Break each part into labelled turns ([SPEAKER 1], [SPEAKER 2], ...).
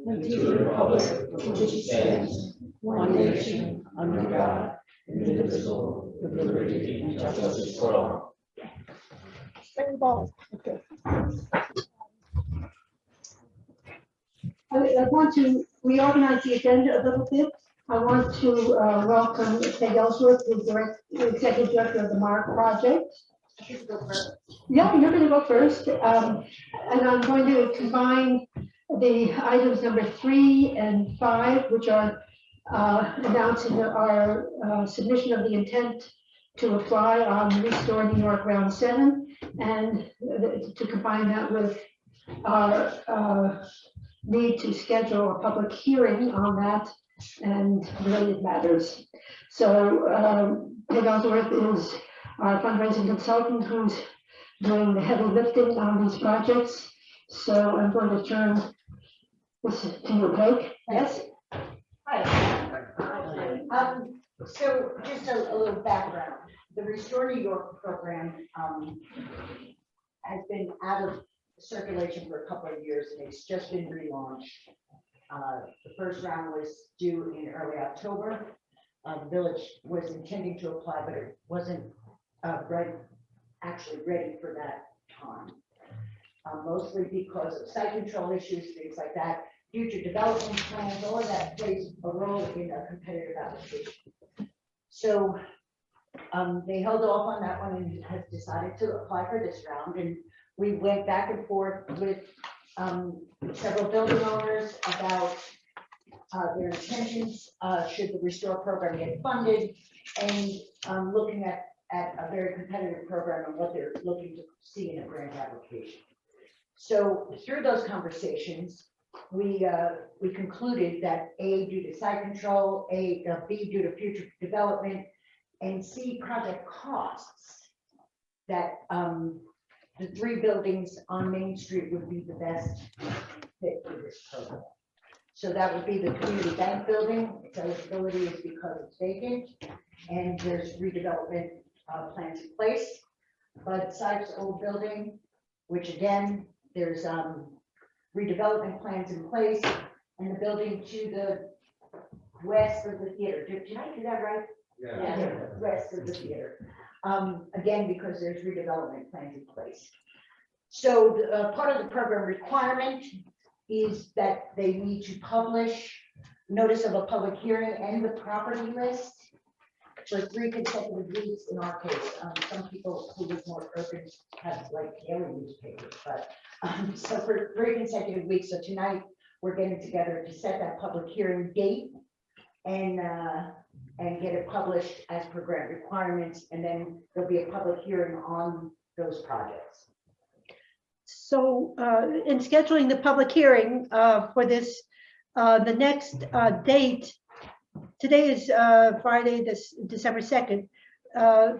[SPEAKER 1] and to the republic for which it stands, one nation, under God, indivisible, with liberty and justice for all.
[SPEAKER 2] Okay. I want to reorganize the agenda a little bit. I want to welcome Peg Ellsworth, the Executive Director of the MARC project. Yeah, you're going to go first. And I'm going to combine the items number 3 and 5, which are announcing our submission of the intent to apply on Restore New York Round 7, and to combine that with our need to schedule a public hearing on that and related matters. So Peg Ellsworth is our fundraising consultant who's doing the heavy lifting on these projects. So I'm going to turn this to you, Peg. Yes?
[SPEAKER 3] Hi. So just a little background. The Restore New York program has been out of circulation for a couple of years, and it's just been relaunched. The first round was due in early October. The village was intending to apply, but it wasn't actually ready for that time. Mostly because of site control issues, things like that. Future development plans, all of that plays a role in a competitive application. So they held off on that one and have decided to apply for this round. And we went back and forth with several building owners about their intentions, should the Restore program get funded, and looking at a very competitive program and what they're looking to see in a grant application. So through those conversations, we concluded that A, due to site control, B, due to future development, and C, project costs, that the 3 buildings on Main Street would be the best fit for this program. So that would be the community bank building. Its eligibility is because it's vacant, and there's redevelopment plans in place. But Sykes old building, which again, there's redevelopment plans in place, and the building to the west of the theater. Did I do that right? Yeah, the west of the theater. Again, because there's redevelopment plans in place. So part of the program requirement is that they need to publish notice of a public hearing and the property list for 3 consecutive weeks. In our case, some people who live more urban have like daily newspapers, but so for 3 consecutive weeks. So tonight we're getting together to set that public hearing date and get it published as per grant requirements, and then there'll be a public hearing on those projects.
[SPEAKER 2] So in scheduling the public hearing for this, the next date, today is Friday, December 2nd.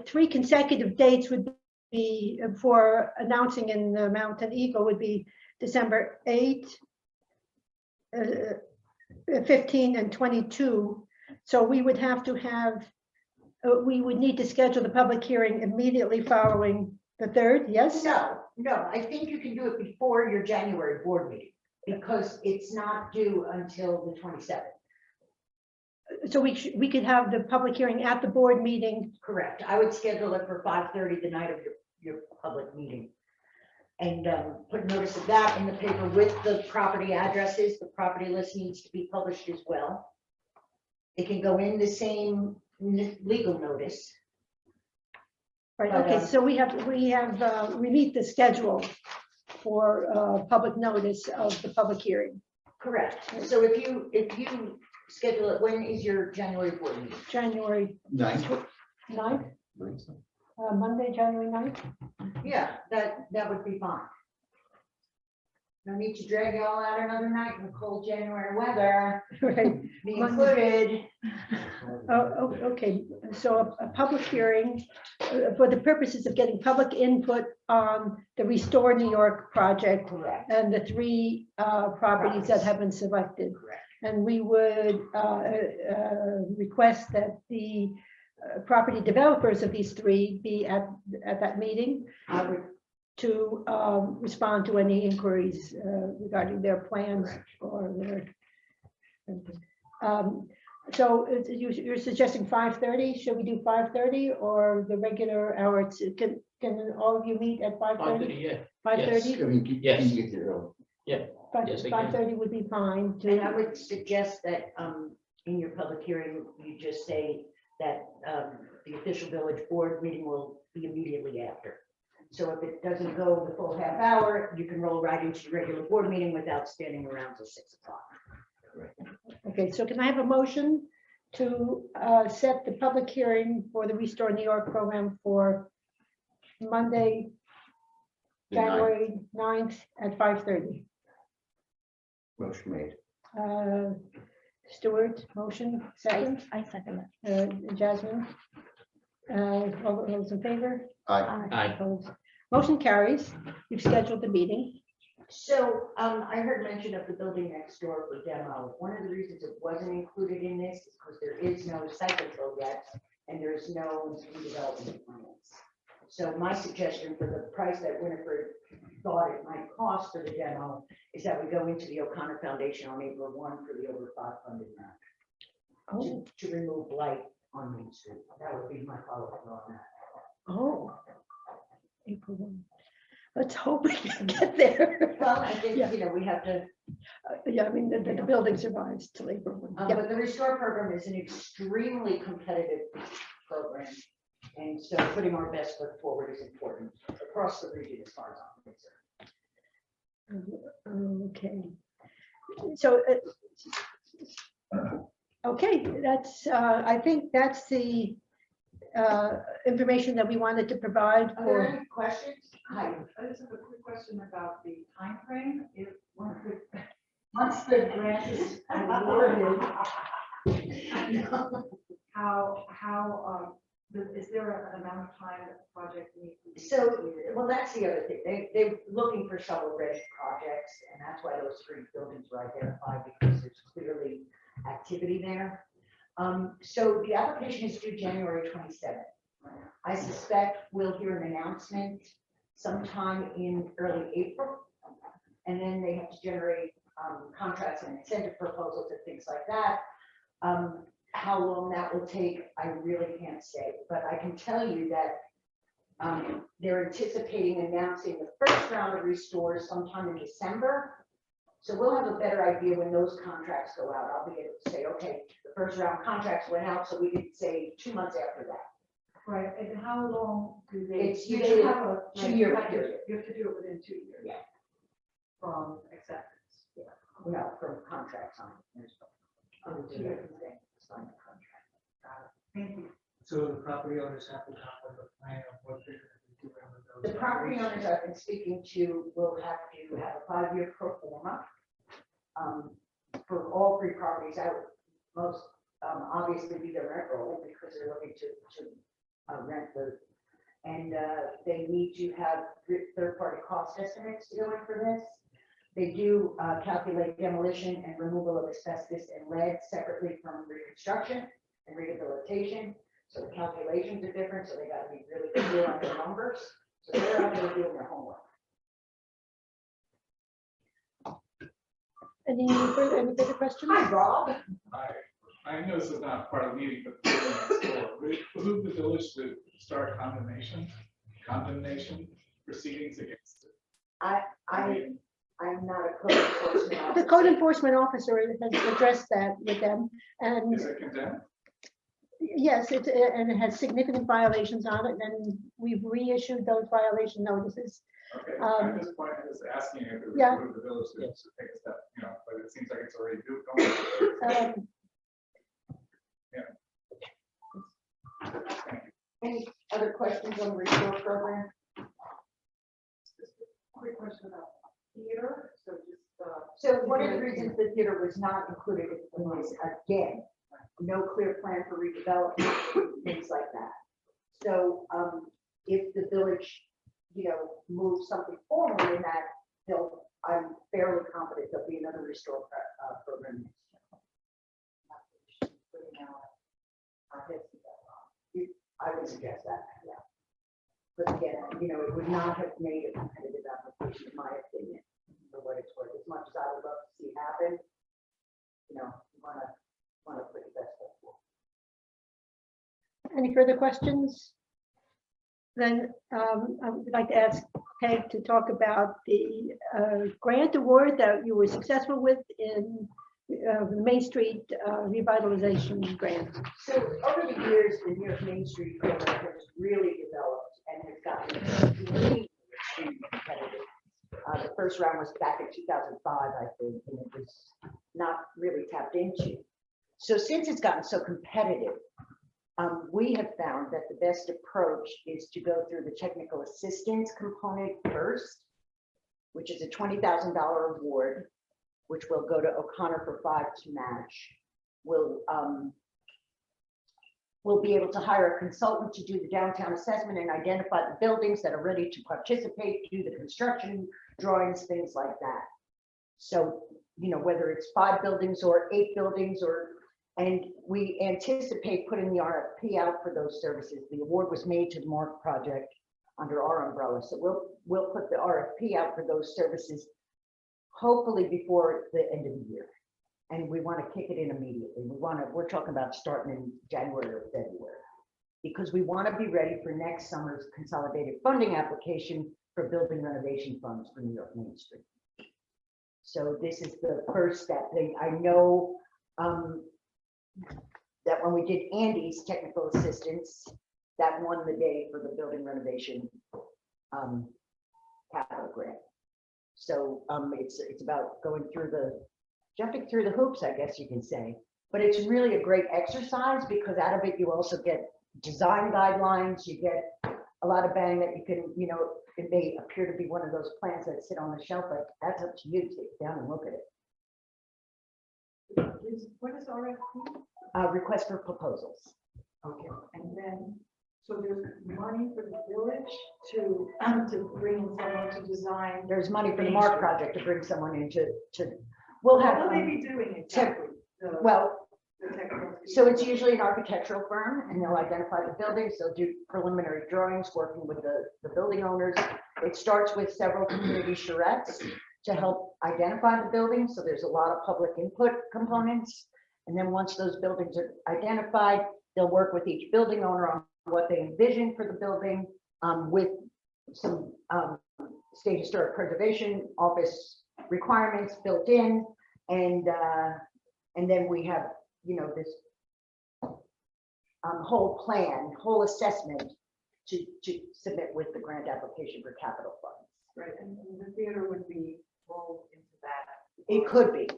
[SPEAKER 2] 3 consecutive dates would be for announcing in the Mountain Eagle would be December 8th, 15 and 22. So we would have to have, we would need to schedule the public hearing immediately following the 3rd, yes?
[SPEAKER 3] No, I think you can do it before your January board meeting, because it's not due until the 27th.
[SPEAKER 2] So we could have the public hearing at the board meeting.
[SPEAKER 3] Correct. I would schedule it for 5:30 the night of your public meeting. And put notice of that in the paper with the property addresses. The property list needs to be published as well. It can go in the same legal notice.
[SPEAKER 2] Right,
[SPEAKER 3] But,
[SPEAKER 2] okay, so we meet the schedule for public notice of the public hearing.
[SPEAKER 3] Correct. So if you schedule it, when is your January board meeting?
[SPEAKER 2] January
[SPEAKER 1] 9th.
[SPEAKER 2] 9th, Monday, January 9th.
[SPEAKER 3] Yeah, that would be fine. No need to drag you all out another night in the cold January weather.
[SPEAKER 2] Right.
[SPEAKER 3] Be included.
[SPEAKER 2] Oh, okay, so a public hearing for the purposes of getting public input on the Restore New York project.
[SPEAKER 3] Correct.
[SPEAKER 2] And the 3 properties that have been selected.
[SPEAKER 3] Correct.
[SPEAKER 2] And we would request that the property developers of these 3 be at that meeting.
[SPEAKER 3] I would
[SPEAKER 2] to respond to any inquiries regarding their plans or their. So you're suggesting 5:30? Should we do 5:30 or the regular hours? Can all of you meet at 5:30?
[SPEAKER 1] Yeah.
[SPEAKER 2] 5:30?
[SPEAKER 4] I mean,
[SPEAKER 1] Yes.
[SPEAKER 4] can you get there early? Yes, I can.
[SPEAKER 2] 5:30 would be fine.
[SPEAKER 3] And I would suggest that in your public hearing, you just say that the official village board meeting will be immediately after. So if it doesn't go the full half hour, you can roll right into your regular board meeting without standing around till 6 o'clock.
[SPEAKER 2] Okay, so can I have a motion to set the public hearing for the Restore New York program for Monday,
[SPEAKER 4] The ninth.
[SPEAKER 2] January 9th at 5:30?
[SPEAKER 4] Motion made.
[SPEAKER 2] Stuart, motion, second,
[SPEAKER 5] I second that.
[SPEAKER 2] Jasmine. All those in favor?
[SPEAKER 4] Aye.
[SPEAKER 1] Aye.
[SPEAKER 2] Opposed? Motion carries. You've scheduled the meeting.
[SPEAKER 3] So I heard mention of the building next door for demo. One of the reasons it wasn't included in this is because there is no site control yet and there's no redevelopment plans. So my suggestion for the price that Winifred thought it might cost for the demo is that we go into the O'Connor Foundation on April 1 for the over 5 funded round
[SPEAKER 2] Oh,
[SPEAKER 3] to remove blight on Main Street. That would be my follow-up on that.
[SPEAKER 2] oh. April 1. Let's hope we can get there.
[SPEAKER 3] Well, I think,
[SPEAKER 2] Yeah.
[SPEAKER 3] we have to,
[SPEAKER 2] Yeah, I mean, the building survives till April 1. Yeah.
[SPEAKER 3] but the Restore program is an extremely competitive program. And so putting our best foot forward is important across the region as far as I'm concerned.
[SPEAKER 2] Okay. So, okay, that's, I think that's the information that we wanted to provide
[SPEAKER 3] Are there
[SPEAKER 2] for.
[SPEAKER 3] any questions? Hi.
[SPEAKER 6] I just have a quick question about the timeframe. If once the grant is awarded, is there an amount of time that the project needs to be
[SPEAKER 3] So,
[SPEAKER 6] completed?
[SPEAKER 3] well, that's the other thing. They're looking for shovel-ready projects, and that's why those 3 buildings were identified, because there's clearly activity there. So the application is due January 27th. I suspect we'll hear an announcement sometime in early April. And then they have to generate contracts and incentive proposals and things like that. How long that will take, I really can't say, but I can tell you that they're anticipating announcing the first round of restores sometime in December. So we'll have a better idea when those contracts go out. I'll be able to say, okay, the first round contracts went out, so we could say 2 months after that.
[SPEAKER 6] Right, and how long do they?
[SPEAKER 3] It's
[SPEAKER 6] do they
[SPEAKER 3] usually
[SPEAKER 6] have a
[SPEAKER 3] 2-year
[SPEAKER 6] you have to-
[SPEAKER 3] period.
[SPEAKER 6] You have to do it within 2 years.
[SPEAKER 3] Yeah.
[SPEAKER 6] From acceptance.
[SPEAKER 3] No, from contract signing. There's only 2 different things, sign the contract.
[SPEAKER 6] Thank you.
[SPEAKER 7] So the property owners have to come with a plan of what they're gonna be doing with those.
[SPEAKER 3] The property owners I've been speaking to will have to have a 5-year pro forma. For all 3 properties, I would most obviously be the rent roll because they're looking to rent the, and they need to have 3rd-party cost estimates to go in for this. They do calculate demolition and removal of asbestos and lead separately from reconstruction and rehabilitation. So the calculations are different, so they got to be really clear on their numbers. So they're out there doing their homework.
[SPEAKER 2] Any further questions?
[SPEAKER 3] Hi, Rob.
[SPEAKER 8] I know this is not part of the meeting, but the building next door, would it behoove the village to start condemnation proceedings against it?
[SPEAKER 3] I'm not a code enforcement officer.
[SPEAKER 2] The code enforcement officer has addressed that with them, and
[SPEAKER 8] Is it condemned?
[SPEAKER 2] yes, and it has significant violations on it, and we've reissued those violation notices.
[SPEAKER 8] Okay,
[SPEAKER 2] Um,
[SPEAKER 8] at this point, I'm just asking if it would
[SPEAKER 2] yeah.
[SPEAKER 8] behoove the village to take a step, but it seems like it's already going.
[SPEAKER 3] Any other questions on the restore program?
[SPEAKER 6] Quick question about theater, so just,
[SPEAKER 3] So one of the reasons the theater was not included was, again, no clear plan for redevelopment, things like that. So if the village, moves something forward in that, I'm fairly confident there'll be another restore program. I would suggest that, yeah. But again, it would not have made a competitive application, in my opinion, for what it's worth. As much as I would love to see it happen, you want to put the best foot forward.
[SPEAKER 2] Any further questions? Then I would like to ask Peg to talk about the grant award that you were successful with in the Main Street revitalization grant.
[SPEAKER 3] So over the years, the New York Main Street program has really developed and has gotten really extremely competitive. The first round was back in 2005, I think, and it was not really tapped into. So since it's gotten so competitive, we have found that the best approach is to go through the technical assistance component first, which is a $20,000 award, which will go to O'Connor for 5 to match. We'll be able to hire a consultant to do the downtown assessment and identify the buildings that are ready to participate, do the construction drawings, things like that. So, whether it's 5 buildings or 8 buildings, and we anticipate putting the RFP out for those services. The award was made to the Mark project under our umbrella. So we'll put the RFP out for those services, hopefully before the end of the year. And we want to kick it in immediately. We're talking about starting in January or February, because we want to be ready for next summer's consolidated funding application for building renovation funds for New York Main Street. So this is the first step. I know that when we did Andy's technical assistance, that won the day for the building renovation capital grant. So it's about jumping through the hoops, I guess you can say. But it's really a great exercise, because out of it you also get design guidelines, you get a lot of bang that you can, it may appear to be one of those plans that sit on the shelf, but that's up to you to take it down and look at it.
[SPEAKER 6] What is RFP?
[SPEAKER 3] Request for proposals.
[SPEAKER 6] Okay, and then, so there's money for the village to bring in someone to design.
[SPEAKER 3] There's money for the
[SPEAKER 6] Main
[SPEAKER 3] Mark
[SPEAKER 6] Street.
[SPEAKER 3] project to bring someone in we'll
[SPEAKER 6] What
[SPEAKER 3] have,
[SPEAKER 6] will they be doing exactly?
[SPEAKER 3] well,
[SPEAKER 6] The technical.
[SPEAKER 3] so it's usually an architectural firm, and they'll identify the buildings, they'll do preliminary drawings, working with the building owners. It starts with several community charrettes to help identify the buildings, so there's a lot of public input components. And then once those buildings are identified, they'll work with each building owner on what they envision for the building, with some state historic preservation office requirements built in, and then we have this whole assessment to submit with the grant application for capital funds.
[SPEAKER 6] Right, and the theater would be rolled into that.
[SPEAKER 3] It could be.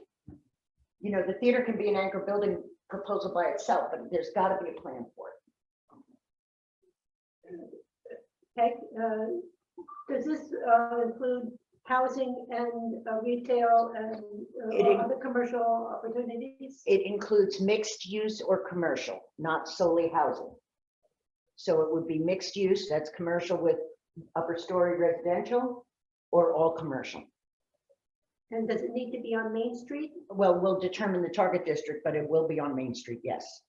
[SPEAKER 3] The theater can be an anchor building proposal by itself, but there's got to be a plan for it.
[SPEAKER 2] Peg, does this include housing and retail and other commercial opportunities?
[SPEAKER 3] It includes mixed use or commercial, not solely housing. So it would be mixed use, that's commercial with upper story residential, or all commercial.
[SPEAKER 2] And does it need to be on Main Street?
[SPEAKER 3] Well, we'll determine the target district, but it will be on Main Street, yes.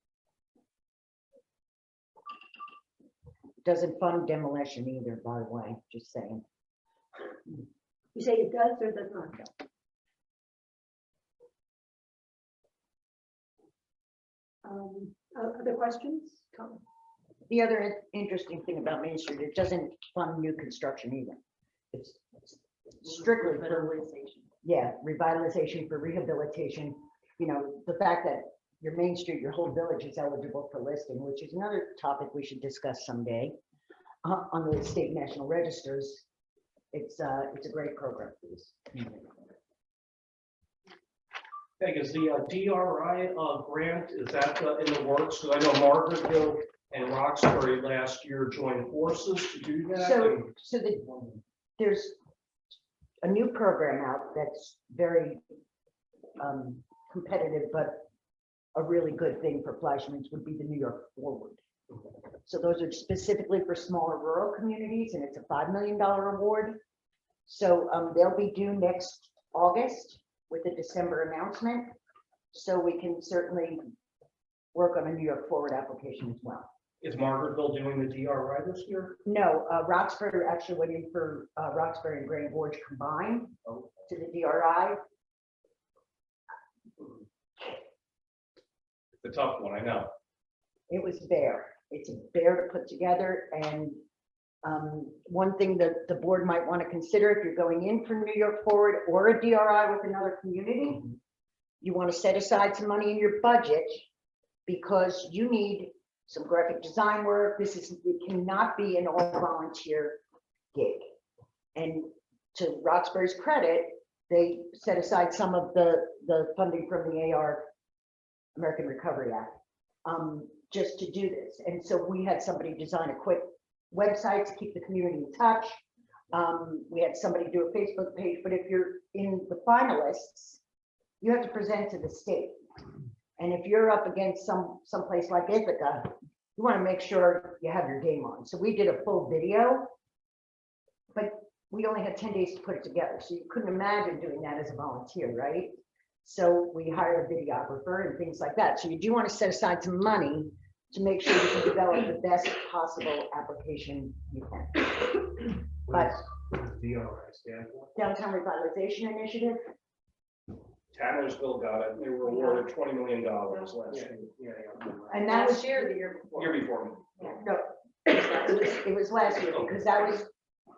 [SPEAKER 3] Doesn't fund demolition either, by the way, just saying.
[SPEAKER 2] You say it does or does not? Other questions? Tom?
[SPEAKER 3] The other interesting thing about Main Street, it doesn't fund new construction either. It's strictly revitalization. Yeah, revitalization for rehabilitation. The fact that your Main Street, your whole village is eligible for listing, which is another topic we should discuss someday on the state national registers. It's a great program for this community.
[SPEAKER 5] Peg, is the DRI grant, is that in the works? Because I know Margaretville and Roxbury last year joined forces to do that.
[SPEAKER 3] So there's a new program out that's very competitive, but a really good thing for Fleischmann's would be the New York Forward. So those are specifically for smaller rural communities, and it's a $5 million award. So they'll be due next August with a December announcement. So we can certainly work on a New York Forward application as well.
[SPEAKER 5] Is Margaretville doing the DRI this year?
[SPEAKER 3] No, Roxbury actually went in for Roxbury and Grand Gorge combined
[SPEAKER 5] Oh.
[SPEAKER 3] to the DRI.
[SPEAKER 5] It's a tough one, I know.
[SPEAKER 3] It was bear. It's a bear to put together. And one thing that the board might want to consider if you're going in for New York Forward or a DRI with another community, you want to set aside some money in your budget because you need some graphic design work. It cannot be an all volunteer gig. And to Roxbury's credit, they set aside some of the funding from the American Recovery Act, just to do this. And so we had somebody design a quick website to keep the community in touch. We had somebody do a Facebook page, but if you're in the finalists, you have to present to the state. And if you're up against someplace like Ithaca, you want to make sure you have your game on. So we did a full video, but we only had 10 days to put it together. So you couldn't imagine doing that as a volunteer, right? So we hired a videographer and things like that. So you do want to set aside some money to make sure you can develop the best possible application you can. But
[SPEAKER 7] What does DRI stand for?
[SPEAKER 3] Downtown Revitalization Initiative,
[SPEAKER 5] Tannersville got it. They were awarded $20 million last year.
[SPEAKER 7] Yeah.
[SPEAKER 3] and that was
[SPEAKER 6] year, the year before.
[SPEAKER 5] Year before.
[SPEAKER 3] no, it was last year because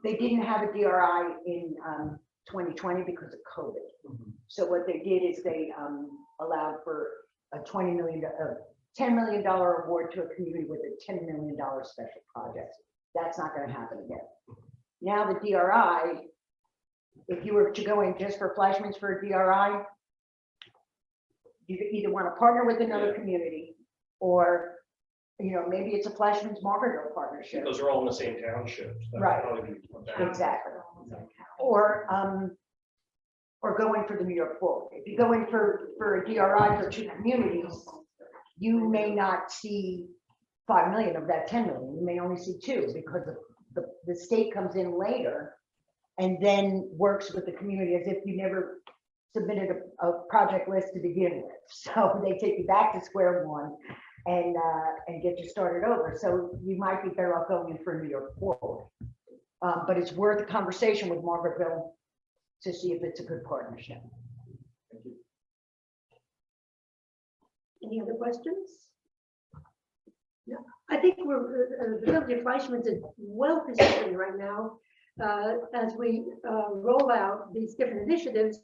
[SPEAKER 3] they didn't have a DRI in 2020 because of COVID. So what they did is they allowed for a $10 million award to a community with a $10 million special project. That's not going to happen again. Now the DRI, if you were to go in just for Flashman's for a DRI, you either want to partner with another community or, maybe it's a Flashman's Margaretville partnership.
[SPEAKER 5] Those are all in the same township. That would
[SPEAKER 3] Right.
[SPEAKER 5] probably be what that is.
[SPEAKER 3] Exactly. Or going for the New York Forward. If you go in for a DRI for two communities, you may not see 5 million of that 10 million. You may only see 2 because the state comes in later and then works with the community as if you never submitted a project list to begin with. So they take you back to square one and get you started over. So you might be better off going in for a New York Forward. But it's worth a conversation with Margaretville to see if it's a good partnership.
[SPEAKER 2] Any other questions? No, I think the village of Fleischman's is well positioned right now as we roll out these different initiatives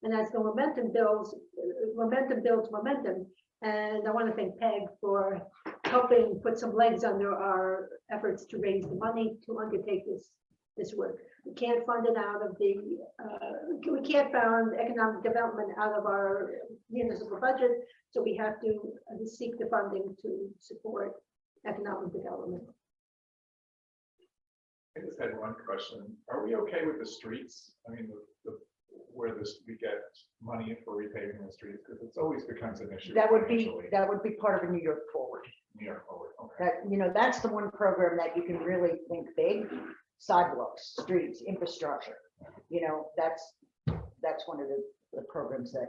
[SPEAKER 2] and as the momentum builds momentum. And I want to thank Peg for helping put some legs under our efforts to raise the money to undertake this work. We can't fund it out of we can't fund economic development out of our municipal budget, so we have to seek the funding to support economic development.
[SPEAKER 8] I just had one question. Are we okay with the streets? I mean, where we get money for repaving the streets, because it's always becomes an issue.
[SPEAKER 3] That would be
[SPEAKER 8] financially.
[SPEAKER 3] part of a New York Forward.
[SPEAKER 8] New York Forward, okay.
[SPEAKER 3] That's the one program that you can really think big. Sidewalks, streets, infrastructure. That's one of the programs that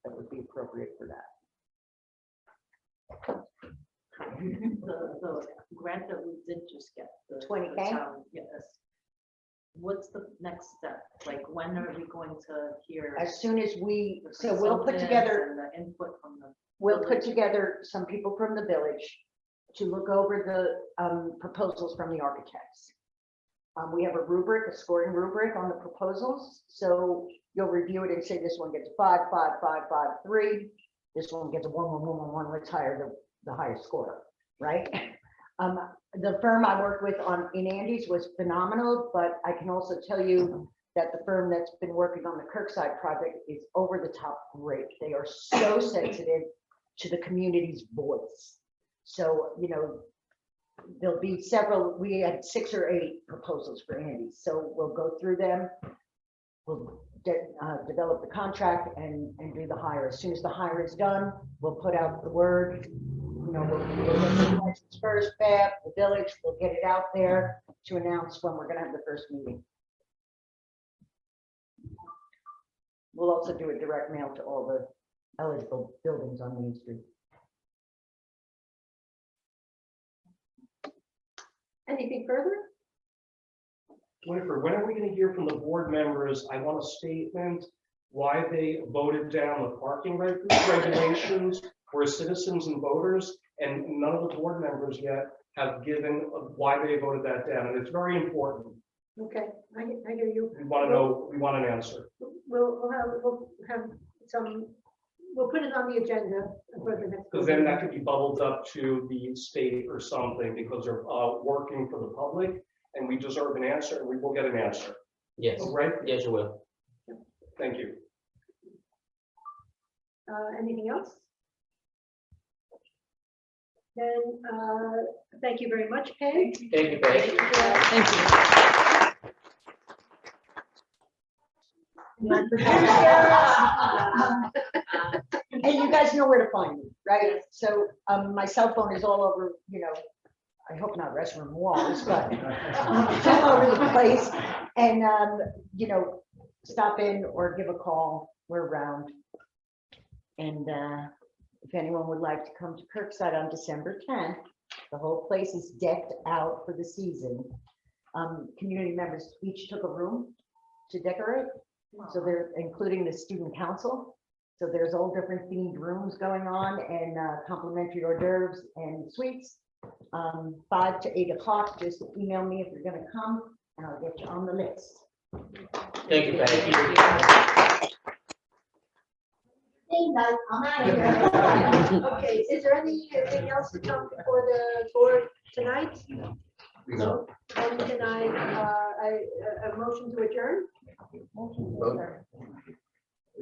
[SPEAKER 3] would be appropriate for that.
[SPEAKER 1] The grant that we did just get. the
[SPEAKER 3] 20K?
[SPEAKER 1] town, yes. What's the next step? Like, when are we going to hear?
[SPEAKER 3] As soon as we'll put
[SPEAKER 1] consultants
[SPEAKER 3] together.
[SPEAKER 1] and the input from the.
[SPEAKER 3] We'll put together some people from the village to look over the proposals from the architects. We have a rubric, a scoring rubric on the proposals. So you'll review it and say this one gets 5, 5, 5, 5, 3. This one gets a 1, 1, 1, 1, 1. Let's hire the highest scorer, right? The firm I worked with in Andes was phenomenal, but I can also tell you that the firm that's been working on the Kirkside project is over the top great. They are so sensitive to the community's voice. So, there'll be several, we had 6 or 8 proposals for Andes. So we'll go through them. We'll develop the contract and do the hire. As soon as the hire is done, we'll put out the word. We'll get the license first, FAB, the village, we'll get it out there to announce when we're gonna have the first meeting. We'll also do a direct mail to all the eligible buildings on Main Street.
[SPEAKER 2] Anything further?
[SPEAKER 5] Winifred, when are we gonna hear from the board members? I want a statement why they voted down the parking regulations for citizens and voters, and none of the board members yet have given why they voted that down, and it's very important.
[SPEAKER 2] Okay, I hear you.
[SPEAKER 5] We want to know, we want an answer.
[SPEAKER 2] We'll have some, we'll put it on the agenda for the next.
[SPEAKER 5] Because then that could be bubbled up to the state or something, because they're working for the public, and we deserve an answer, and we will get an answer.
[SPEAKER 1] Yes,
[SPEAKER 5] Right?
[SPEAKER 1] yes, you will.
[SPEAKER 5] Thank you.
[SPEAKER 2] Anything else? Then, thank you very much, Peg.
[SPEAKER 1] Thank you, Peg.
[SPEAKER 2] Thank you.
[SPEAKER 3] And you guys know where to find me, right? So my cell phone is all over, I hope not restroom walls, but it's all over the place. And, stop in or give a call. We're around. And if anyone would like to come to Kirkside on December 10th, the whole place is decked out for the season. Community members each took a room to decorate. So they're including the student council. So there's all different themed rooms going on, and complimentary hors d'oeuvres and sweets. 5 to 8 o'clock, just email me if you're gonna come, and I'll get you on the list.
[SPEAKER 1] Thank you, Peg.
[SPEAKER 2] I'm out of here. Okay, is there anything else to come before the board tonight?
[SPEAKER 4] No.
[SPEAKER 2] And can a motion to adjourn?
[SPEAKER 4] Vote.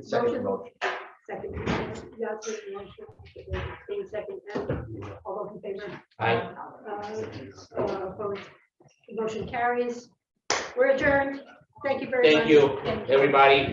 [SPEAKER 4] Second motion.
[SPEAKER 2] Second. Yes, motion. Second. And all those in favor?
[SPEAKER 1] Aye.
[SPEAKER 2] Opposed? Motion carries. We're adjourned. Thank you very much.
[SPEAKER 1] Thank you, everybody.